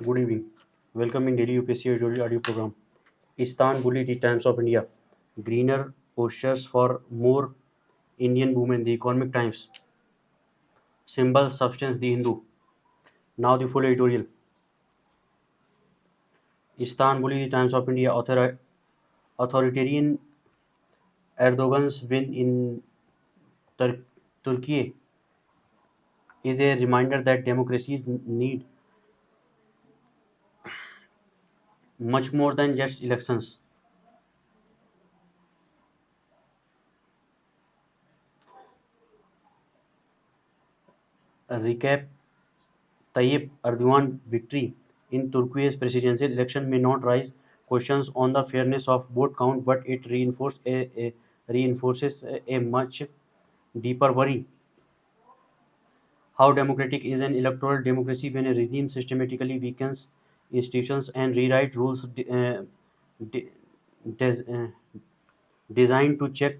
Good evening. Welcome in Daily UPSC Editorial audio program. Istanbul, the Times of India. Greener postures for more Indian women. The Economic Times. Symbol substance. The Hindu. Now the full editorial. Istanbul, the Times of India. Authoritarian Erdogan's win in Tur- Turkey is a reminder that democracies need much more than just elections. Recap: Tayyip Erdogan victory in Turkey's presidential election may not raise questions on the fairness of vote count, but it reinforces a much deeper worry: how democratic is an electoral democracy when a regime systematically weakens institutions and rewrite rules de- des- uh, designed to check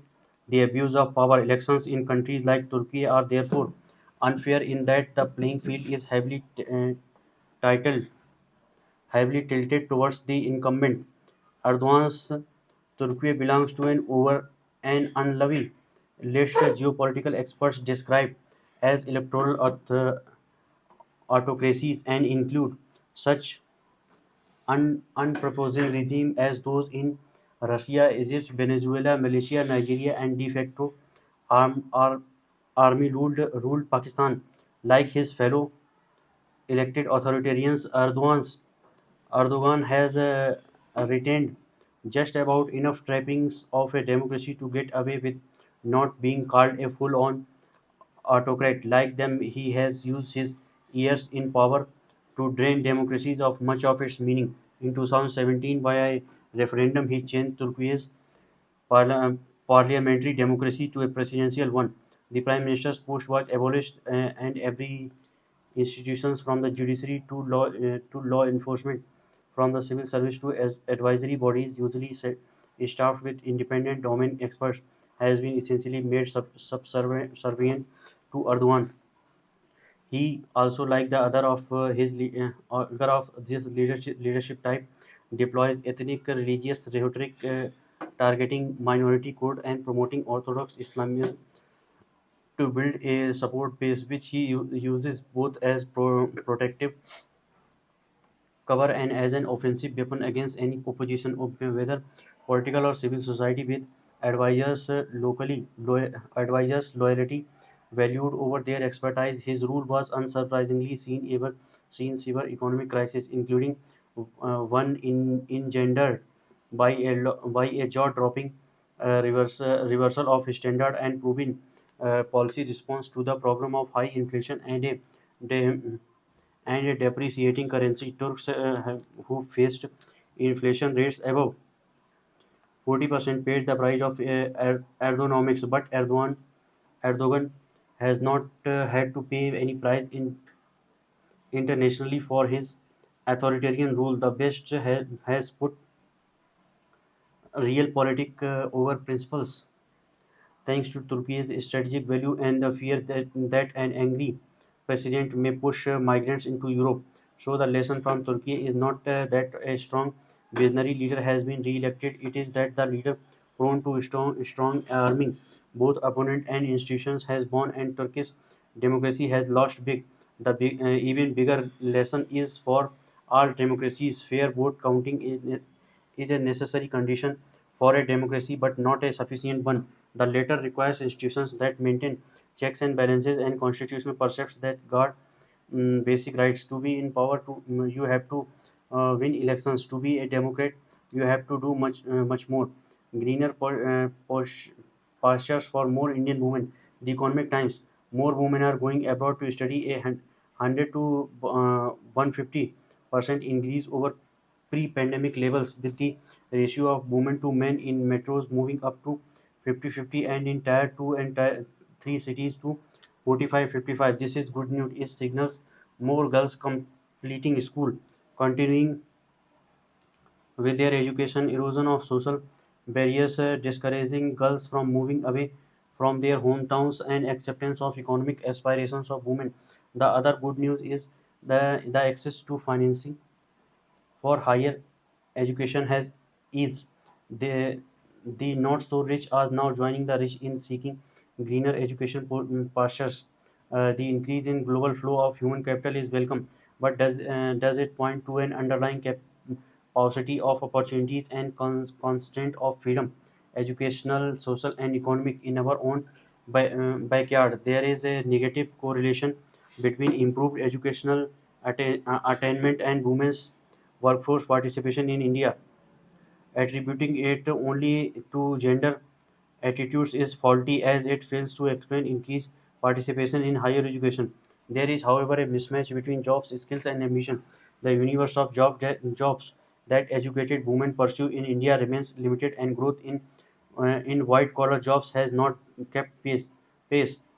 the abuse of power. Elections in countries like Turkey are therefore unfair in that the playing field is titled heavily tilted towards the incumbent. Erdogan's Turkey belongs to an unlovely list geopolitical experts describe as electoral autocracies and include such unproposing regimes as those in Russia, Egypt, Venezuela, Malaysia, Nigeria, and de facto army ruled Pakistan. Like his fellow elected authoritarians, Erdogan has retained just about enough trappings of a democracy to get away with not being called a full-on autocrat. Like them, he has used his years in power to drain democracies of much of its meaning. In 2017, by a referendum, he changed Turkey's parla- parliamentary democracy to a presidential one. The prime minister's post was abolished, and every institutions from the judiciary to law enforcement, from the civil service to advisory bodies, usually staffed with independent domain experts, has been essentially made subservient to Erdogan. He also, like the other of this leadership type, deploys ethnic religious rhetoric, targeting minority code and promoting orthodox Islamism to build a support base, which he uses both as protective cover and as an offensive weapon against any opposition, whether political or civil society, with advisors advisors loyalty valued over their expertise. His rule was unsurprisingly seen severe economic crisis, including one engendered by a jaw-dropping reversal of standard and proven policy response to the problem of high inflation de- and a depreciating currency. Turks who faced inflation rates above 40% paid the price of Erdoganics, but Erdogan has not had to pay any price internationally for his authoritarian rule. The West has put real politics over principles, thanks to Turkey's strategic value and the fear that an angry president may push migrants into Europe. So the lesson from Turkey is not that a strong visionary leader has been re-elected. It is that the leader prone to strong arming both opponent and institutions has won, and Turkish democracy has lost big. Even bigger lesson is for all democracies. Fair vote counting is a necessary condition for a democracy, but not a sufficient one. The latter requires institutions that maintain checks and balances and constitutional precepts that guard basic rights. To be in power, you have to win elections. To be a democrat, you have to do much more. Greener pastures for more Indian women. The Economic Times: more women are going abroad to study. 100 to 150% increase over pre-pandemic levels, with the ratio of women to men in metros moving up to 50-50, and in tier 2 and tier 3 cities to 45-55. This is good news. It signals more girls completing school, continuing with their education. Erosion of social barriers, discouraging girls from moving away from their hometowns, and acceptance of economic aspirations of women. The other good news is the access to financing. for higher education has eased. The, the not so rich are now joining the rich in seeking greener education pastures. The increase in global flow of human capital is welcome, but does it point to an underlying paucity of opportunities and constraint of freedom, educational, social, and economic in our own backyard? There is a negative correlation between improved educational attainment and women's workforce participation in India. Attributing it only to gender attitudes is faulty as it fails to explain increased participation in higher education. There is, however, a mismatch between jobs, skills, and ambition. The universe of jobs that educated women pursue in India remains limited, and growth in white-collar jobs has not kept pace.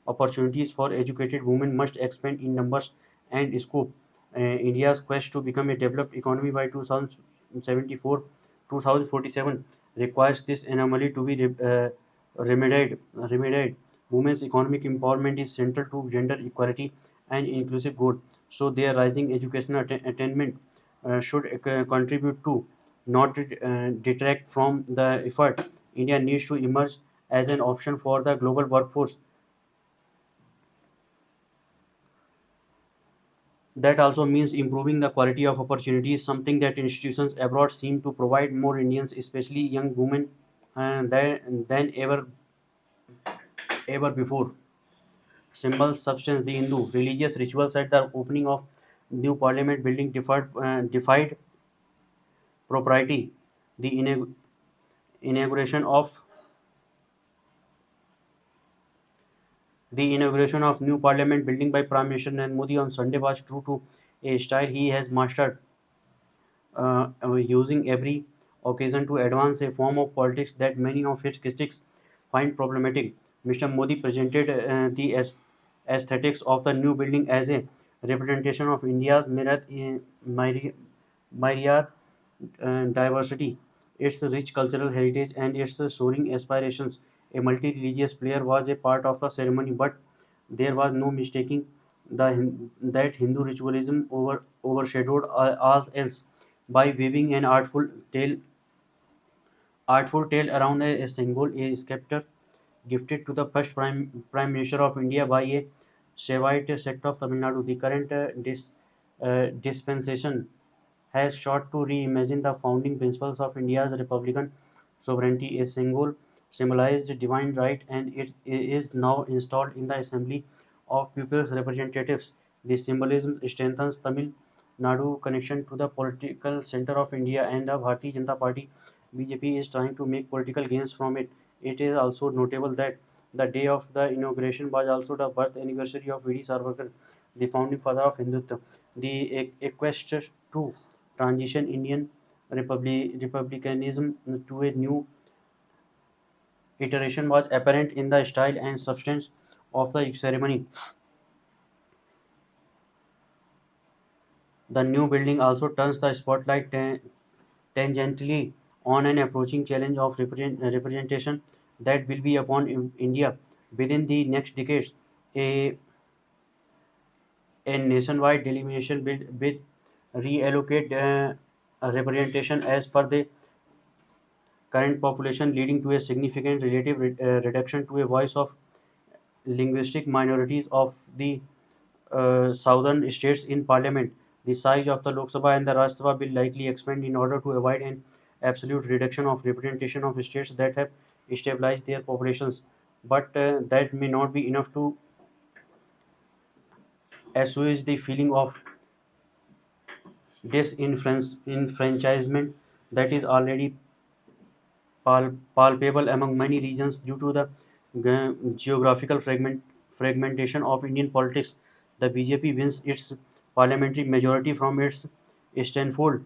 Opportunities for educated women must expand in numbers and scope. India's quest to become a developed economy by 2074 2047 requires this anomaly to be remedied. Women's economic empowerment is central to gender equality and inclusive growth, so their rising educational attainment should contribute to, not detract from, the effort. India needs to emerge as an option for the global workforce. That also means improving the quality of opportunities, something that institutions abroad seem to provide more Indians, especially young women, than ever before. Symbols, substance, the Hindu religious rituals at the opening of new parliament building defied propriety. The inauguration of the inauguration of new parliament building by Prime Minister Narendra Modi on Sunday was true to a style he has mastered, using every occasion to advance a form of politics that many of its critics find problematic. Mr. Modi presented the aesthetics of the new building as a representation of India's myriad diversity, its rich cultural heritage, and its soaring aspirations. A multi-religious player was a part of the ceremony, but there was no mistaking that Hindu ritualism overshadowed all else by weaving an artful tale around a symbol, a scepter gifted to the first Prime Minister of India by a Shaivite sect of Tamil Nadu. The current dispensation has sought to reimagine the founding principles of India's republican sovereignty. A single symbolized divine right, and it is now installed in the Assembly of People's Representatives. The symbolism strengthens Tamil Nadu connection to the political center of India, and the Bharatiya Janata Party (BJP) is trying to make political gains from it. It is also notable that the day of the inauguration was also the birth anniversary of V.D. Savarkar, the founding father of Hindutva. The quest to transition Indian republicanism to a new iteration was apparent in the style and substance of the ceremony. The new building also turns the spotlight tangentially on an approaching challenge of representation that will be upon India within the next decades. A, a nationwide delineation bill with reallocate representation as per the current population, leading to a significant relative reduction to a voice of linguistic minorities of the southern states in parliament. The size of the Lok Sabha and the Rajya Sabha will likely expand in order to avoid an absolute reduction of representation of states that have stabilized their populations. But that may not be enough to assuage the feeling of disenfranchisement that is already palpable among many regions due to the geographical fragmentation of Indian politics. The BJP wins its parliamentary majority from its Stanford,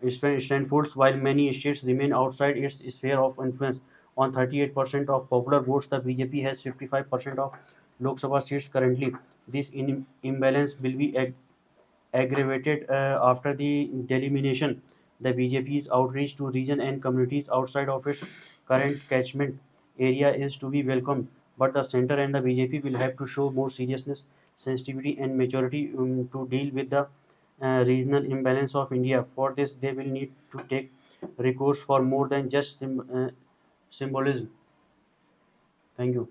Stanfords, while many states remain outside its sphere of influence. On 38% of popular votes, the BJP has 55% of Lok Sabha seats currently. This imbalance will be aggravated after the delimitation. The BJP's outreach to region and communities outside of its current catchment area is to be welcomed, but the centre and the BJP will have to show more seriousness, sensitivity, and maturity to deal with the regional imbalance of India. For this, they will need to take recourse for more than just symbolism. Thank you.